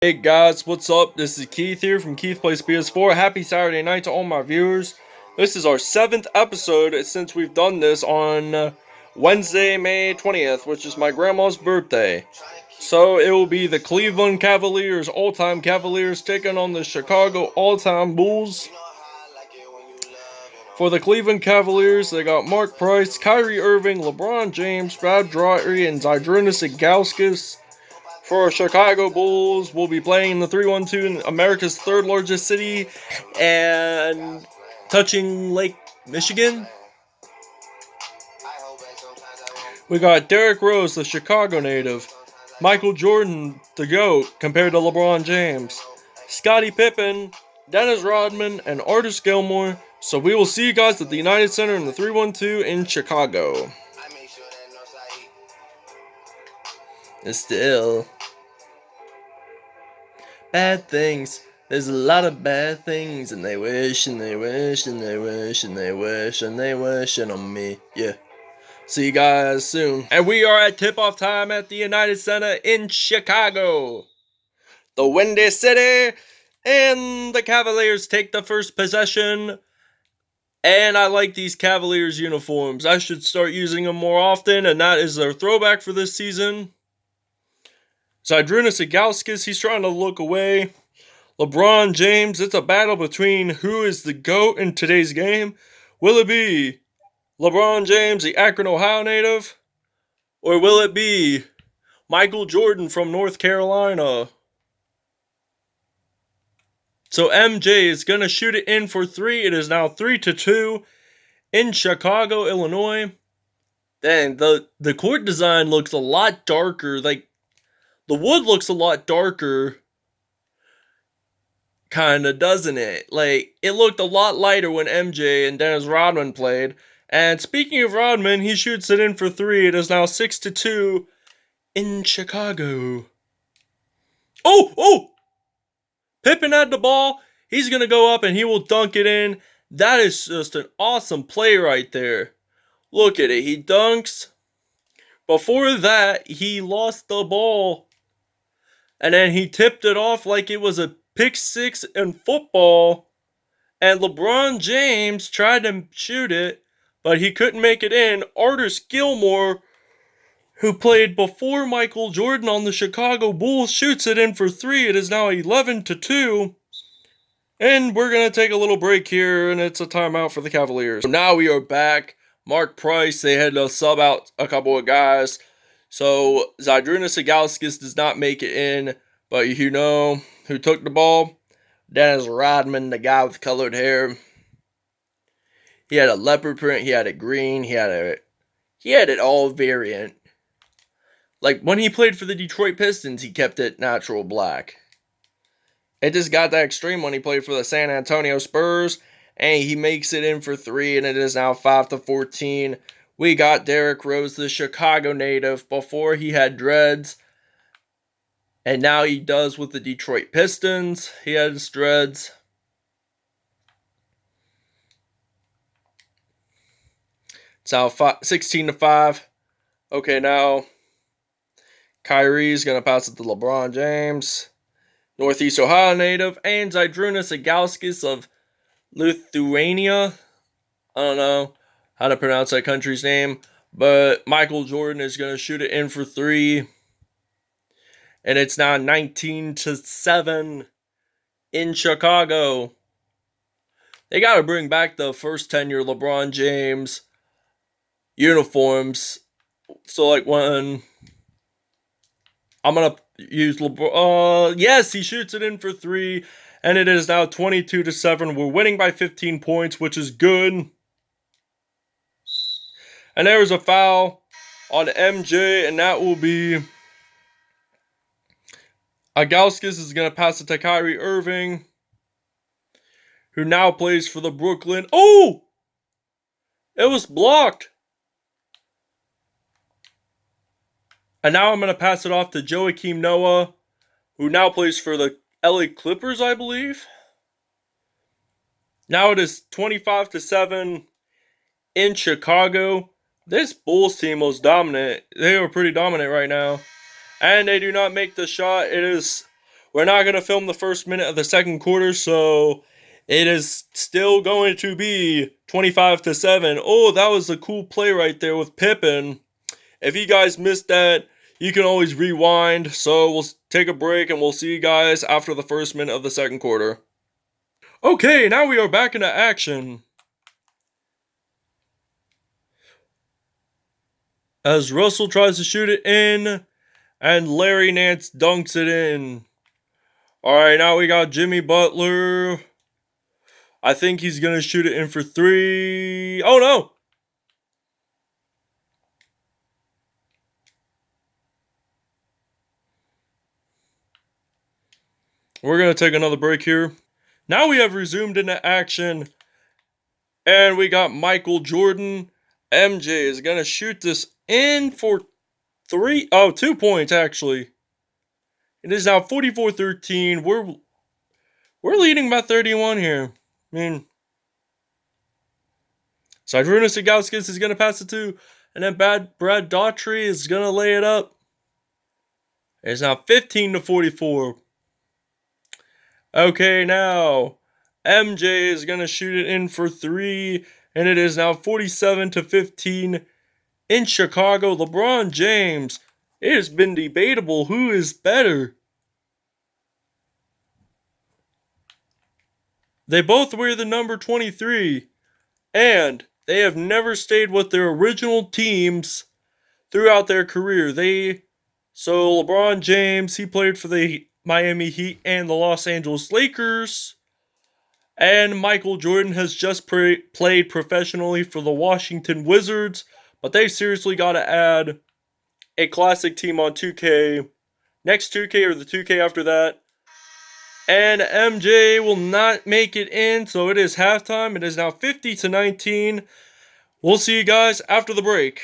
Hey guys, what's up? This is Keith here from Keith Plays PS4. Happy Saturday night to all my viewers. This is our 7th episode since we've done this on Wednesday, May 20th, which is my grandma's birthday. So it will be the Cleveland Cavaliers, all-time Cavaliers, taking on the Chicago all-time Bulls. For the Cleveland Cavaliers, they got Mark Price, Kyrie Irving, LeBron James, Brad Dryer, and Zydrunas Ilgauskas. For our Chicago Bulls, we'll be playing in the 3-1-2 in America's third largest city and touching Lake Michigan. We got Derrick Rose, the Chicago native, Michael Jordan, the GOAT, compared to LeBron James, Scottie Pippen, Dennis Rodman, and Artis Gilmore. So we will see you guys at the United Center in the 3-1-2 in Chicago. Still, bad things. There's a lot of bad things, and they wish, and they wish, and they wish, and they wish, and they wishing on me. Yeah. See you guys soon. And we are at tip-off time at the United Center in Chicago, the Windy City, and the Cavaliers take the first possession. And I like these Cavaliers uniforms. I should start using them more often, and that is their throwback for this season. Zydrunas Ilgauskas, he's trying to look away. LeBron James, it's a battle between who is the GOAT in today's game. Will it be LeBron James, the Akron, Ohio native? Or will it be Michael Jordan from North Carolina? So MJ is going to shoot it in for 3. It is now 3-2 in Chicago, Illinois. Then the court design looks a lot darker. Like, the wood looks a lot darker, kinda, doesn't it? Like, it looked a lot lighter when MJ and Dennis Rodman played. And speaking of Rodman, he shoots it in for 3. It is now 6-2 in Chicago. Oh! Pippen had the ball. He's going to go up and he will dunk it in. That is just an awesome play right there. Look at it. He dunks. Before that, he lost the ball. And then he tipped it off like it was a pick six in football. And LeBron James tried to shoot it, but he couldn't make it in. Artis Gilmore, who played before Michael Jordan on the Chicago Bulls, shoots it in for 3. It is now 11-2. And we're going to take a little break here, and it's a timeout for the Cavaliers. So now we are back. Mark Price, they had to sub out a couple of guys. So Zydrunas Ilgauskas does not make it in, but you know who took the ball? Dennis Rodman, the guy with colored hair. He had a leopard print, he had it green, he had it all variant. Like when he played for the Detroit Pistons, he kept it natural black. It just got that extreme when he played for the San Antonio Spurs, and he makes it in for 3, and it is now 5-14. We got Derrick Rose, the Chicago native, before he had dreads. And now he does with the Detroit Pistons. He has dreads. It's now 16-5. Okay, now Kyrie's going to pass it to LeBron James, Northeast Ohio native, and Zydrunas Ilgauskas of Lithuania. I don't know how to pronounce that country's name, but Michael Jordan is going to shoot it in for 3. And it's now 19-7 in Chicago. They got to bring back the first 10-year LeBron James uniforms. So, like, when I'm going to use LeBron. Yes, he shoots it in for 3. And it is now 22-7. We're winning by 15 points, which is good. And there was a foul on MJ, and that will be Ilgauskas is going to pass it to Kyrie Irving, who now plays for the Brooklyn. Oh! It was blocked. And now I'm going to pass it off to Joakim Noah, who now plays for the LA Clippers, I believe. Now it is 25-7 in Chicago. This Bulls team was dominant. They are pretty dominant right now. And they do not make the shot. It is We're not going to film the first minute of the second quarter, so it is still going to be 25-7. Oh, that was a cool play right there with Pippen. If you guys missed that, you can always rewind. So we'll take a break and we'll see you guys after the first minute of the second quarter. Okay, now we are back into action. As Russell tries to shoot it in, and Larry Nance dunks it in. Alright, now we got Jimmy Butler. I think he's going to shoot it in for 3. Oh no! We're going to take another break here. Now we have resumed into action. And we got Michael Jordan. MJ is going to shoot this in for 2 points actually. It is now 44-13. We're leading by 31 here. I mean, Zydrunas Ilgauskas is going to pass it to, and then Brad Daughtry is going to lay it up. It's now 15-44. Okay, now MJ is going to shoot it in for 3, and it is now 47-15 in Chicago. LeBron James. It has been debatable who is better. They both wear the number 23, and they have never stayed with their original teams throughout their career. So LeBron James, he played for the Miami Heat and the Los Angeles Lakers. And Michael Jordan has just played professionally for the Washington Wizards. But they seriously got to add a classic team on 2K. Next 2K or the 2K after that. And MJ will not make it in, so it is halftime. It is now 50-19. We'll see you guys after the break.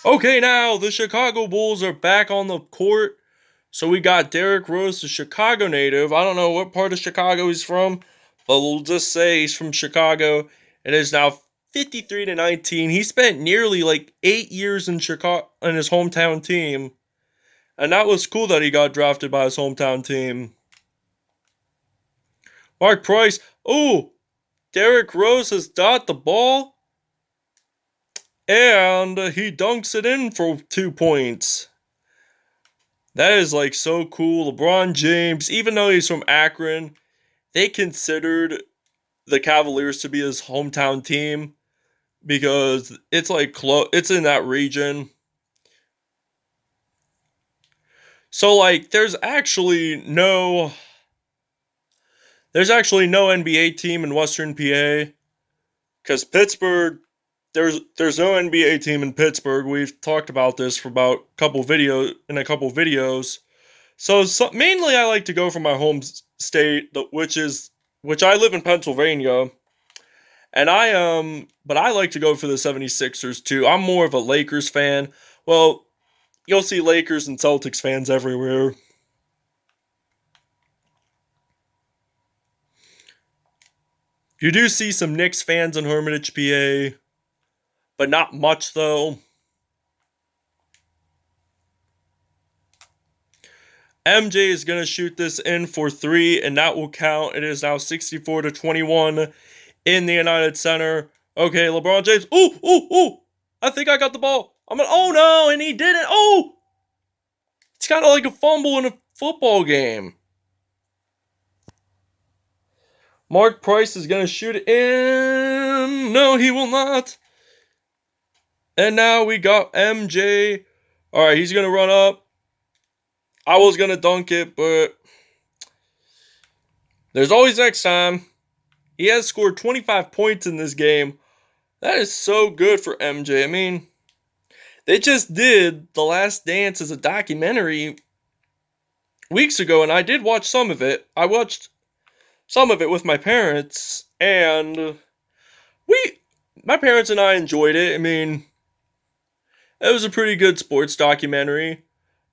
Okay, now the Chicago Bulls are back on the court. So we got Derrick Rose, the Chicago native. I don't know what part of Chicago he's from, but we'll just say he's from Chicago. It is now 53-19. He spent nearly 8 years in Chicago in his hometown team. And that was cool that he got drafted by his hometown team. Mark Price. Oh, Derrick Rose has dot the ball. And he dunks it in for 2 points. That is so cool. LeBron James, even though he's from Akron, they considered the Cavaliers to be his hometown team because it's it's in that region. So there's actually no NBA team in Western PA because Pittsburgh, there's no NBA team in Pittsburgh. We've talked about this for about a couple videos. So mainly I like to go for my home state, which I live in Pennsylvania. And but I like to go for the 76ers too. I'm more of a Lakers fan. Well, you'll see Lakers and Celtics fans everywhere. You do see some Knicks fans in Hermitage, PA, but not much though. MJ is going to shoot this in for 3, and that will count. It is now 64-21 in the United Center. Okay, LeBron James. Ooh. I think I got the ball. Oh no, and he didn't. Oh! It's kind of like a fumble in a football game. Mark Price is going to shoot it in. No, he will not. And now we got MJ. Alright, he's going to run up. I was going to dunk it, but there's always next time. He has scored 25 points in this game. That is so good for MJ. I mean, they just did The Last Dance as a documentary weeks ago, and I did watch some of it. I watched some of it with my parents, and my parents and I enjoyed it. I mean, it was a pretty good sports documentary.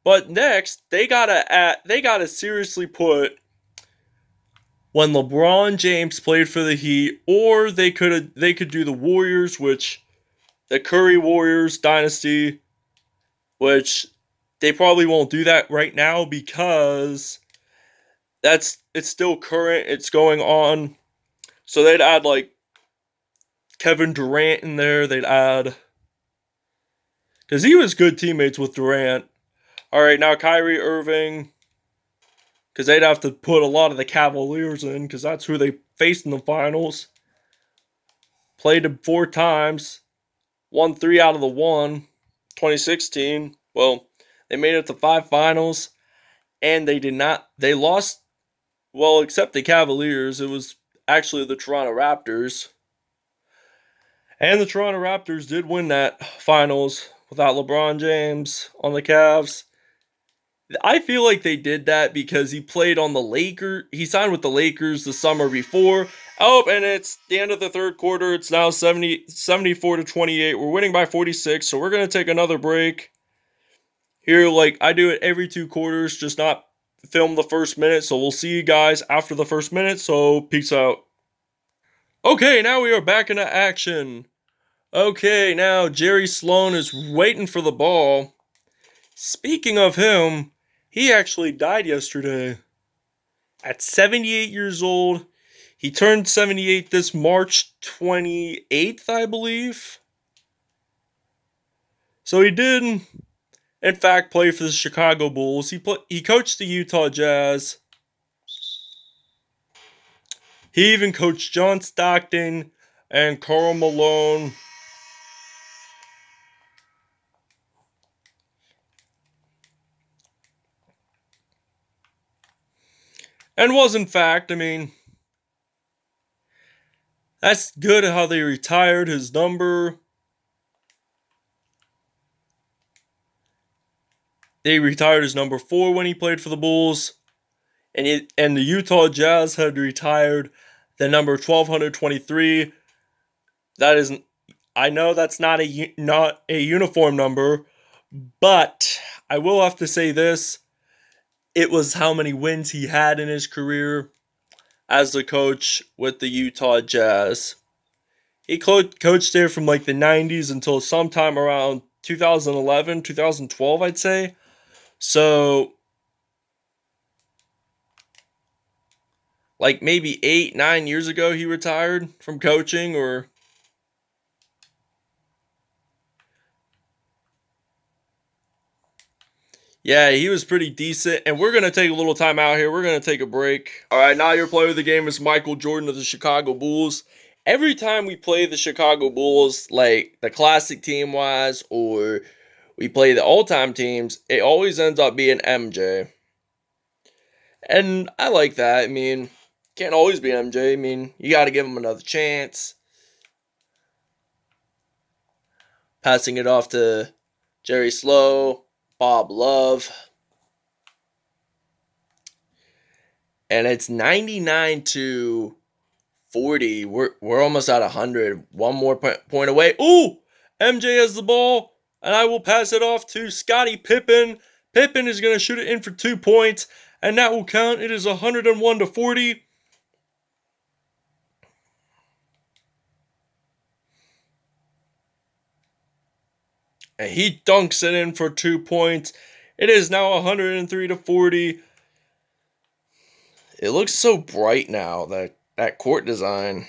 But next, they gotta seriously put when LeBron James played for the Heat, or they could do the Warriors, which the Curry Warriors dynasty, which they probably won't do that right now because it's still current. It's going on. So they'd add like Kevin Durant in there. They'd add because he was good teammates with Durant. All right, now Kyrie Irving because they'd have to put a lot of the Cavaliers in because that's who they faced in the finals. Played them 4 times, won 3 out of the 2016. Well, they made it to 5 finals, and they did not. They lost. Well, except the Cavaliers, it was actually the Toronto Raptors. And the Toronto Raptors did win that finals without LeBron James on the Cavs. I feel like they did that because he played on the Lakers. He signed with the Lakers the summer before. Oh, and it's the end of the third quarter. It's now 74-28. We're winning by 46, so we're going to take another break. Here, like, I do it every 2 quarters, just not film the first minute. So we'll see you guys after the first minute, so peace out. Okay, now we are back into action. Okay, now Jerry Sloan is waiting for the ball. Speaking of him, he actually died yesterday. At 78 years old. He turned 78 this March 28th, I believe. So he did, in fact, play for the Chicago Bulls. He coached the Utah Jazz. He even coached John Stockton and Karl Malone. And was, in fact, I mean, that's good how they retired his number. They retired his number 4 when he played for the Bulls. And the Utah Jazz had retired the number 1223. That isn't. I know that's not a uniform number, but I will have to say this: it was how many wins he had in his career as the coach with the Utah Jazz. He coached there from like the 90s until sometime around 2011, 2012, I'd say. So, like maybe 8, 9 years ago, he retired from coaching, or yeah, he was pretty decent. And we're going to take a little time out here. We're going to take a break. All right, now your player of the game is Michael Jordan of the Chicago Bulls. Every time we play the Chicago Bulls, like the classic team wise, or we play the all-time teams, it always ends up being MJ. And I like that. I mean, can't always be MJ. I mean, you got to give him another chance. Passing it off to Jerry Sloan, Bob Love. And it's 99-40. We're almost at 100. One more point away. Ooh! MJ has the ball, and I will pass it off to Scottie Pippen. Pippen is going to shoot it in for 2 points, and that will count. It is 101-40. And he dunks it in for 2 points. It is now 103-40. It looks so bright now, that court design.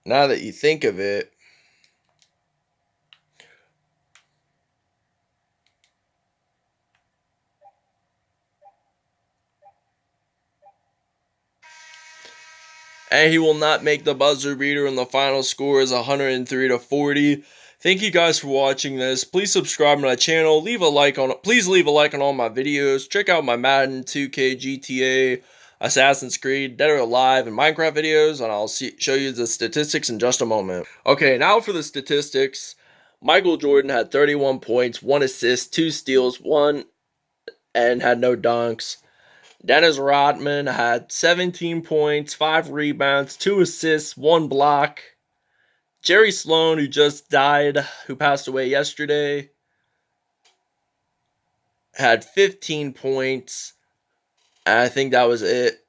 Now that you think of it. And he will not make the buzzer beater, and the final score is 103-40. Thank you guys for watching this. Please subscribe to my channel. Please leave a like on all my videos. Check out my Madden, 2K, GTA, Assassin's Creed, Dead or Alive, and Minecraft videos, and I'll show you the statistics in just a moment. Okay, now for the statistics. Michael Jordan had 31 points, 1 assist, 2 steals, 1, and had no dunks. Dennis Rodman had 17 points, 5 rebounds, 2 assists, 1 block. Jerry Sloan, who just died, who passed away yesterday, had 15 points. I think that was it.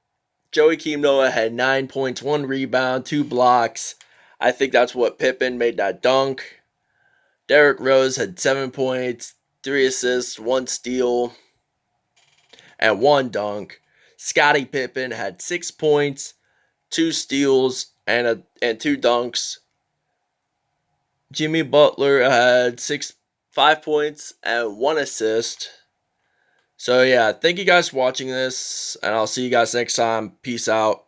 Joakim Noah had 9 points, 1 rebound, 2 blocks. I think that's what Pippen made that dunk. Derrick Rose had 7 points, 3 assists, 1 steal, and 1 dunk. Scottie Pippen had 6 points, 2 steals, and 2 dunks. Jimmy Butler had 5 points and 1 assist. So yeah, thank you guys for watching this, and I'll see you guys next time. Peace out.